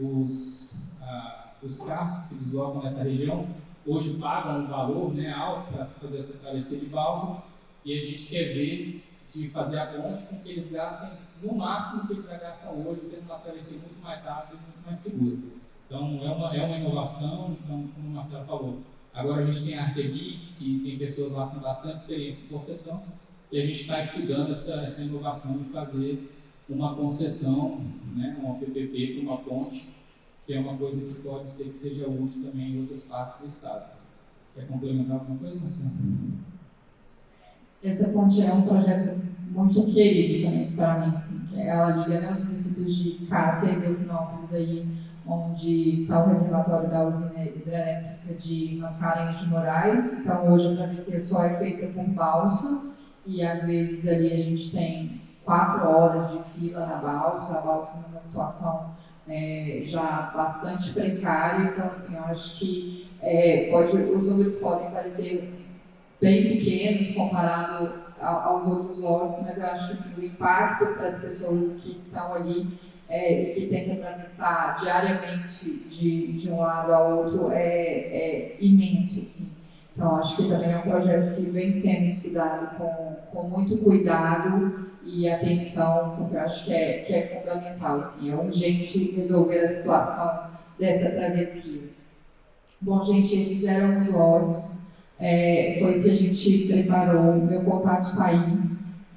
os carros que se deslocam nessa região hoje pagam um valor, né, alto para fazer essa travessia de balsas, e a gente quer ver de fazer a ponte com que eles gastem no máximo que eles já gastam hoje, tendo uma travessia muito mais rápida e muito mais segura. Então, é uma inovação, então, como o Marcelo falou, agora a gente tem a Artemic, que tem pessoas lá com bastante experiência em concessão, e a gente está estudando essa inovação de fazer uma concessão, né, uma PPP para uma ponte que é uma coisa que pode ser que seja útil também em outras partes do estado. Quer complementar alguma coisa, Marcelo? Essa ponte é um projeto muito querido também para mim, assim, que ela liga, né, os municípios de Cássia e Delfinópolis, aí, onde está o reservatório da usina hidrelétrica de Mascarenhas de Moraes. Então, hoje a travessia só é feita por balsa, e às vezes ali a gente tem 4 horas de fila na balsa, a balsa numa situação já bastante precária. Então, assim, eu acho que os números podem parecer bem pequenos comparado aos outros lotes, mas eu acho que assim, o impacto para as pessoas que estão ali e que têm que atravessar diariamente de um lado ao outro é imenso, assim. Então, acho que também é um projeto que vem sendo estudado com muito cuidado e atenção, porque eu acho que é fundamental, assim, é urgente resolver a situação dessa travessia. Bom, gente, esses eram os lotes. Foi o que a gente preparou, o meu contato está aí,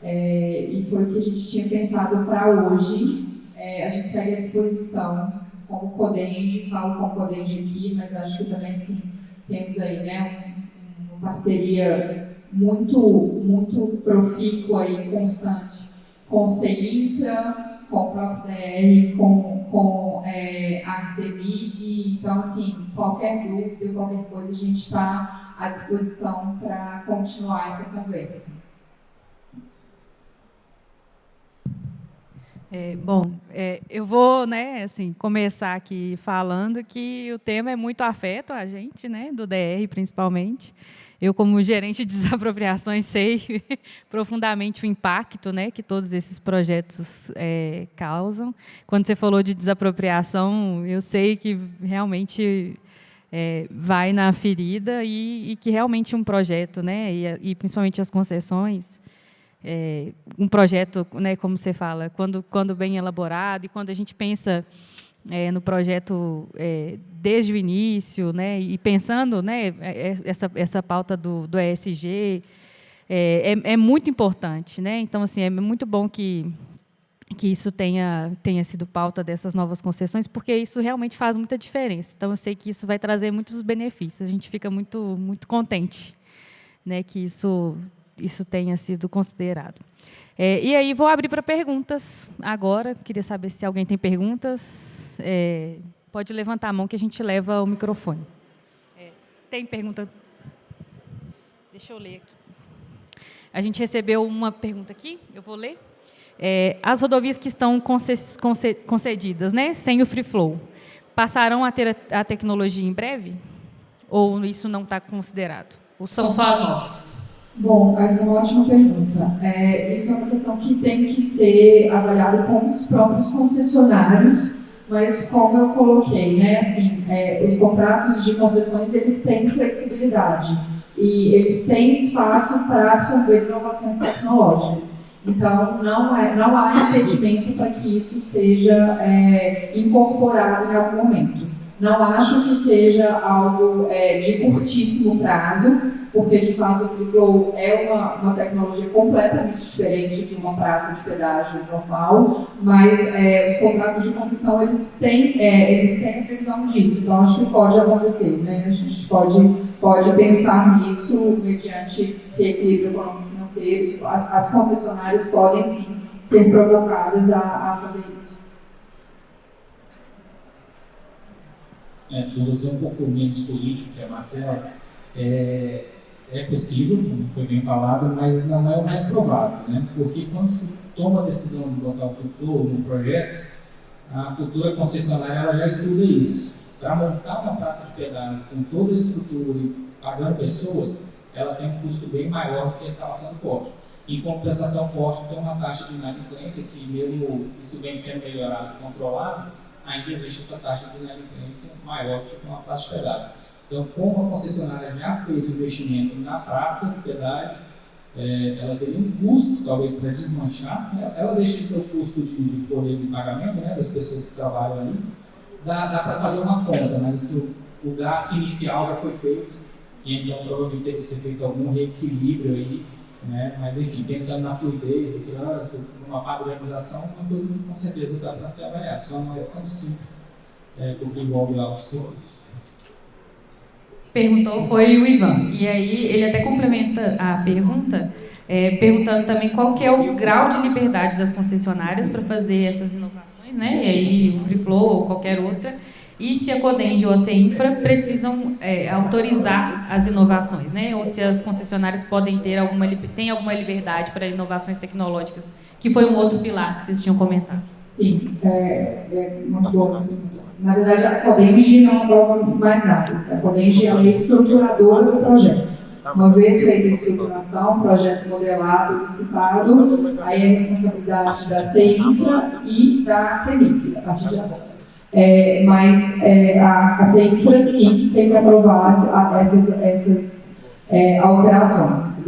e foi o que a gente tinha pensado para hoje. A gente segue à disposição como Codenge, falo como Codenge aqui, mas acho que também assim, temos aí, né, uma parceria muito profícua e constante com o CEINFRA, com o próprio DR, com a Artemig. Então, assim, qualquer dúvida, qualquer coisa, a gente está à disposição para continuar essa conversa. Eu vou, né, assim, começar aqui falando que o tema é muito afeto a gente, né, do DR principalmente. Eu, como gerente de desapropriações, sei profundamente o impacto, né, que todos esses projetos causam. Quando você falou de desapropriação, eu sei que realmente vai na ferida e que realmente um projeto, né, e principalmente as concessões, um projeto, né, como você fala, quando bem elaborado, e quando a gente pensa no projeto desde o início, né, e pensando, né, essa pauta do ESG, é muito importante, né? Então, assim, é muito bom que isso tenha sido pauta dessas novas concessões, porque isso realmente faz muita diferença. Então, eu sei que isso vai trazer muitos benefícios. A gente fica muito contente, né, que isso tenha sido considerado. E aí, vou abrir para perguntas agora. Queria saber se alguém tem perguntas. Pode levantar a mão que a gente leva o microfone. Tem pergunta? Deixa eu ler aqui. A gente recebeu uma pergunta aqui, eu vou ler. As rodovias que estão concedidas, né, sem o free flow, passarão a ter a tecnologia em breve? Ou isso não está considerado? Ou são só as novas? Bom, essa é uma ótima pergunta. Isso é uma questão que tem que ser avaliada com os próprios concessionários, mas como eu coloquei, né, assim, os contratos de concessões, eles têm flexibilidade e eles têm espaço para absorver inovações tecnológicas. Então, não há impedimento para que isso seja incorporado em algum momento. Não acho que seja algo de curtíssimo prazo, porque, de fato, o free flow é uma tecnologia completamente diferente de uma praça de pedágio normal, mas os contratos de concessão, eles têm a previsão disso. Então, acho que pode acontecer, né? A gente pode pensar nisso mediante reequilíbrio econômico-financeiro. As concessionárias podem, sim, ser provocadas a fazer isso. Eu vou ser um pouco menos político que a Marcela. É possível, como foi bem falado, mas não é o mais provável, né? Porque quando se toma a decisão de botar o free flow no projeto, a futura concessionária ela já estuda isso. Para montar uma praça de pedágio com toda a estrutura e pagando pessoas, ela tem um custo bem maior do que a instalação do poste. Em compensação, o poste tem uma taxa de inadimplência que, mesmo isso vem sendo melhorado e controlado, ainda existe essa taxa de inadimplência maior do que uma praça de pedágio. Então, como a concessionária já fez o investimento na praça de pedágio, ela teria um custo, talvez, para desmanchar, né? Ela deixa isso no custo de folha de pagamento, né, das pessoas que trabalham ali. Dá para fazer uma conta, mas o gasto inicial já foi feito, e então provavelmente teria que ser feito algum reequilíbrio aí, né? Mas, enfim, pensando na fluidez do trânsito, numa padronização, uma coisa que com certeza dá para ser avaliada, só não é tão simples porque envolve altos seguros. Perguntou foi o Ivan. E aí ele até complementa a pergunta, perguntando também qual que é o grau de liberdade das concessionárias para fazer essas inovações, né? E aí o Free Flow ou qualquer outra. E se a Codenge ou a CEINFRA precisam autorizar as inovações, né? Ou se as concessionárias podem ter alguma liberdade para inovações tecnológicas, que foi um outro pilar que vocês tinham comentado. Sim, é muito boa essa pergunta. Na verdade, a Codenge não aprova mais nada. A Codenge é a estruturadora do projeto. Uma vez feita a estruturação, projeto modelado, licitado, aí é responsabilidade da CEINFRA e da TEMIC, a partir de agora. Mas a CEINFRA, sim, tem que aprovar essas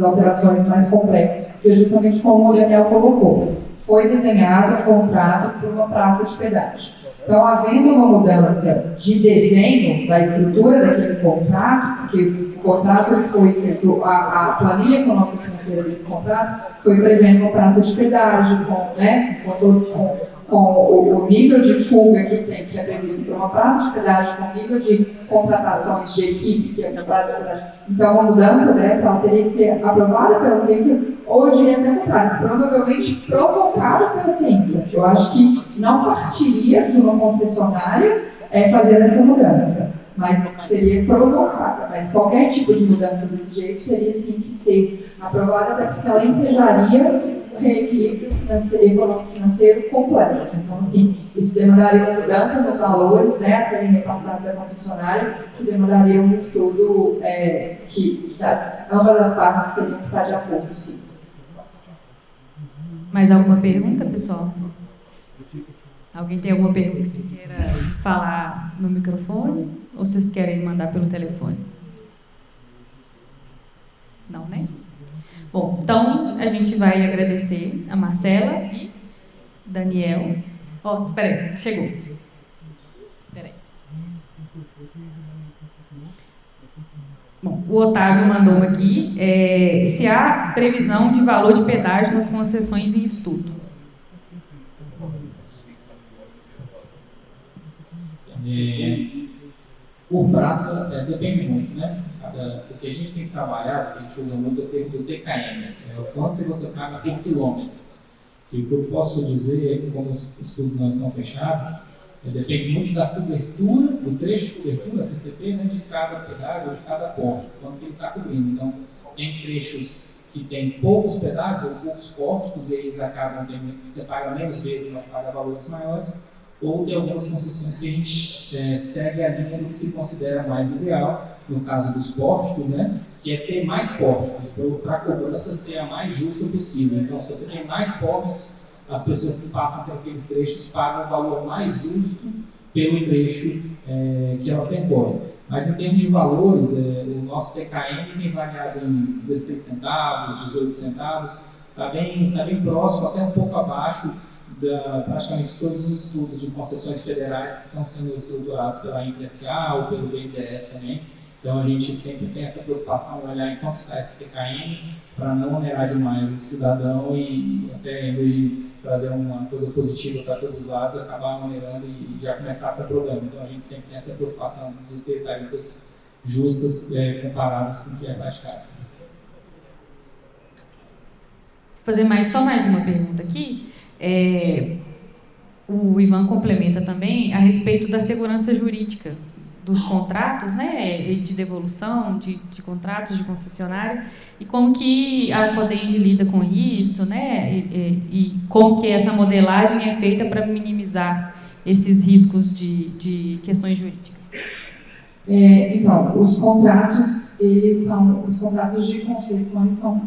alterações mais complexas, porque justamente como o Daniel colocou, foi desenhado um contrato por uma praça de pedágio. Então, havendo uma mudança de desenho da estrutura daquele contrato, porque o contrato ele foi feito, a planilha econômica e financeira desse contrato foi prevendo uma praça de pedágio, com o nível de fuga que é previsto para uma praça de pedágio, com o nível de contratações de equipe que é uma praça de pedágio. Então, uma mudança dessa ela teria que ser aprovada pela CEINFRA ou, eu diria até o contrário, provavelmente provocada pela CEINFRA. Eu acho que não partiria de uma concessionária fazer essa mudança, mas seria provocada. Mas qualquer tipo de mudança desse jeito teria sim que ser aprovada, até porque ela ensejaria um reequilíbrio econômico-financeiro complexo. Então, assim, isso demandaria uma mudança nos valores, né, a serem repassados à concessionária, que demandaria um estudo que ambas as partes teriam que estar de acordo, sim. Mais alguma pergunta, pessoal? Alguém tem alguma pergunta que queira falar no microfone? Ou vocês querem mandar pelo telefone? Não, né? Bom, então a gente vai agradecer a Marcela e Daniel. Peraí, chegou. Peraí. Bom, o Otávio mandou aqui se há previsão de valor de pedágio nas concessões em estudo. Por praça, depende muito, né? Porque a gente tem que trabalhar, a gente usa muito o termo do TKM, o quanto você paga por quilômetro. E o que eu posso dizer é que, como os estudos não estão fechados, depende muito da cobertura, do trecho de cobertura, TCP, né, de cada pedágio ou de cada porte, quanto que ele está cobrindo. Então, tem trechos que tem poucos pedágios ou poucos pórticos, e eles acabam tendo, você paga menos vezes, mas paga valores maiores, ou tem algumas concessões que a gente segue a linha do que se considera mais ideal, no caso dos pórticos, né, que é ter mais pórticos, para a cobrança ser a mais justa possível. Então, se você tem mais pórticos, as pessoas que passam por aqueles trechos pagam o valor mais justo pelo trecho que ela percorre. Mas em termos de valores, o nosso TKM tem variado em 16 centavos, 18 centavos, está bem próximo, até um pouco abaixo praticamente todos os estudos de concessões federais que estão sendo estruturados pela INPSA ou pelo BNDES também. Então, a gente sempre tem essa preocupação de olhar em quanto está esse TKM para não onerar demais o cidadão e até, em vez de trazer uma coisa positiva para todos os lados, acabar onerando e já começar com o problema. Então, a gente sempre tem essa preocupação de ter tarifas justas comparadas com o que é praticado. Vou fazer só mais uma pergunta aqui. O Ivan complementa também a respeito da segurança jurídica dos contratos, né, de devolução de contratos de concessionária, e como que a Codenge lida com isso, né, e como que essa modelagem é feita para minimizar esses riscos de questões jurídicas. Então, os contratos de concessões são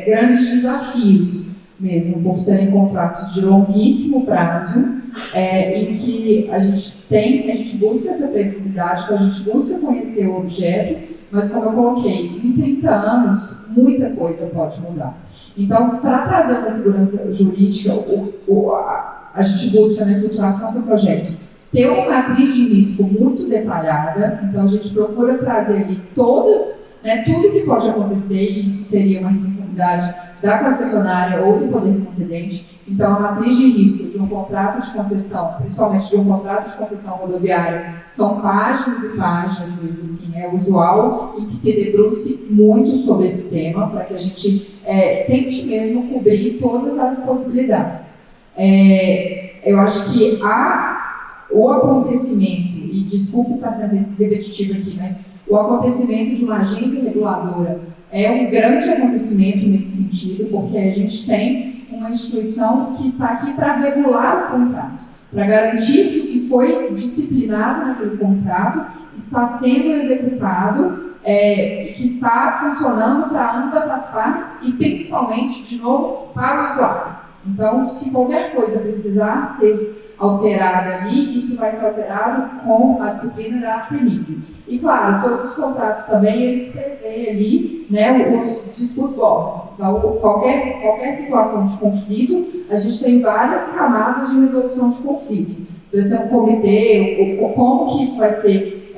grandes desafios mesmo, por serem contratos de longuíssimo prazo, em que a gente busca essa flexibilidade, então a gente busca conhecer o objeto, mas como eu coloquei, em 30 anos, muita coisa pode mudar. Então, para trazer uma segurança jurídica, a gente busca na estruturação do projeto ter uma matriz de risco muito detalhada, então a gente procura trazer ali todas, né, tudo que pode acontecer, e isso seria uma responsabilidade da concessionária ou do poder concedente. Então, a matriz de risco de um contrato de concessão, principalmente de um contrato de concessão rodoviária, são páginas e páginas, mesmo assim, é usual, e que se debruce muito sobre esse tema, para que a gente tente mesmo cobrir todas as possibilidades. Eu acho que o acontecimento, e desculpe estar sendo repetitivo aqui, mas o acontecimento de uma agência reguladora é um grande acontecimento nesse sentido, porque a gente tem uma instituição que está aqui para regular o contrato, para garantir que o que foi disciplinado naquele contrato está sendo executado e que está funcionando para ambas as partes e, principalmente, de novo, para o usuário. Então, se qualquer coisa precisar ser alterada ali, isso vai ser alterado com a disciplina da ARTEMID. E, claro, todos os contratos também, eles prevêem ali, né, os dispute borders. Então, qualquer situação de conflito, a gente tem várias camadas de resolução de conflito. Se vai ser um comitê, como que isso vai ser,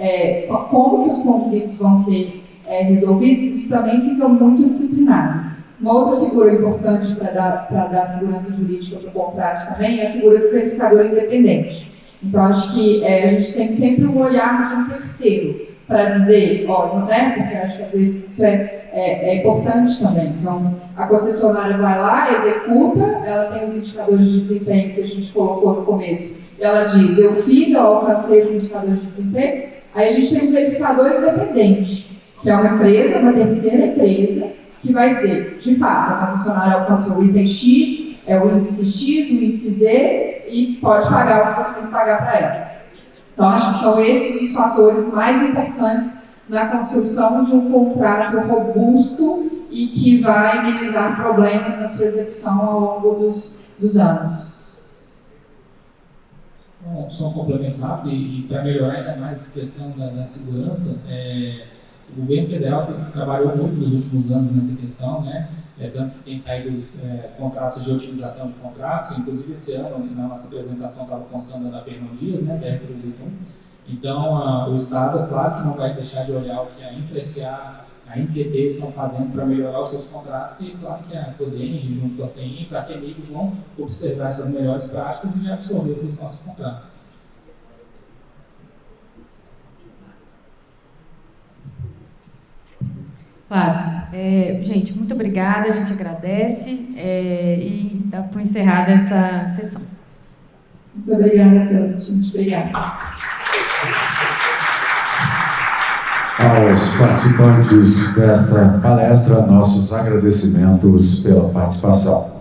como que os conflitos vão ser resolvidos, isso também fica muito disciplinado. Uma outra figura importante para dar segurança jurídica para o contrato também é a figura do verificador independente. Então, acho que a gente tem sempre um olhar de um terceiro para dizer, né, porque acho que às vezes isso é importante também. Então, a concessionária vai lá, executa, ela tem os indicadores de desempenho que a gente colocou no começo, e ela diz, eu alcancei os indicadores de desempenho, aí a gente tem um verificador independente, que é uma empresa, uma terceira empresa, que vai dizer, de fato, a concessionária alcançou o item X, o índice X, o índice Z, e pode pagar o que você tem que pagar para ela. Então, acho que são esses os fatores mais importantes na construção de um contrato robusto e que vai minimizar problemas na sua execução ao longo dos anos. Só um complemento rápido, e para melhorar ainda mais a questão da segurança, o governo federal trabalhou muito nos últimos anos nessa questão, né? Tanto que tem saído contratos de otimização de contratos, inclusive esse ano, na nossa apresentação, estava constando a da Fernão Dias, né, BR-381. Então, o Estado, é claro que não vai deixar de olhar o que a Infra-SA, a NTT estão fazendo para melhorar os seus contratos, e claro que a Codenge, junto com a CEINFRA, a ARTEMID, vão observar essas melhores práticas e absorver para os nossos contratos. Claro. Gente, muito obrigada, a gente agradece e dá para encerrar essa sessão. Muito obrigada a todos, gente. Obrigada. Aos participantes desta palestra, nossos agradecimentos pela participação.